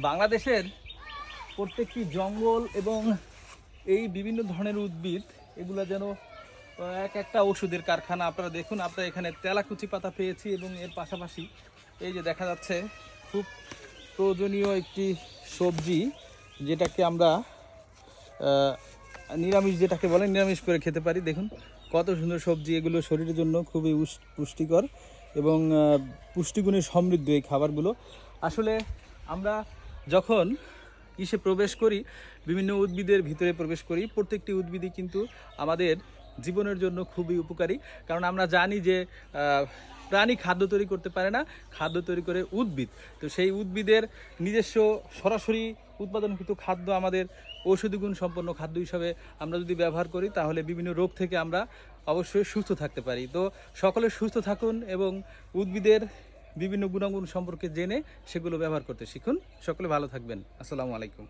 বাংলাদেশের প্রত্যেকটি জঙ্গল এবং এই বিভিন্ন ধরনের উদ্ভিদ এগুলো যেন এক একটা ওষুধের কারখানা। আপনারা দেখুন, আপনারা এখানে তেলাকুচি পাতা পেয়েছি এবং এর পাশাপাশি এই যে দেখা যাচ্ছে খুব প্রয়োজনীয় একটি সবজি, যেটাকে আমরা নিরামিষ, যেটাকে বলে নিরামিষ করে খেতে পারি। দেখুন কত সুন্দর সবজি, এগুলো শরীরের জন্য খুবই পুষ্টিকর এবং পুষ্টিগুণে সমৃদ্ধ এই খাবারগুলো। আসলে আমরা যখন ইসে প্রবেশ করি, বিভিন্ন উদ্ভিদের ভিতরে প্রবেশ করি, প্রত্যেকটি উদ্ভিদই কিন্তু আমাদের জীবনের জন্য খুবই উপকারী। কারণ আমরা জানি যে প্রাণী খাদ্য তৈরি করতে পারে না, খাদ্য তৈরি করে উদ্ভিদ। তো সেই উদ্ভিদের নিজস্ব সরাসরি উৎপাদনকৃত খাদ্য আমাদের ঔষধি গুণ সম্পন্ন খাদ্য হিসাবে আমরা যদি ব্যবহার করি, তাহলে বিভিন্ন রোগ থেকে আমরা অবশ্যই সুস্থ থাকতে পারি। তো সকলে সুস্থ থাকুন এবং উদ্ভিদের বিভিন্ন গুণাগুণ সম্পর্কে জেনে সেগুলো ব্যবহার করতে শিখুন। সকলে ভালো থাকবেন। আসসালামু আলাইকুম।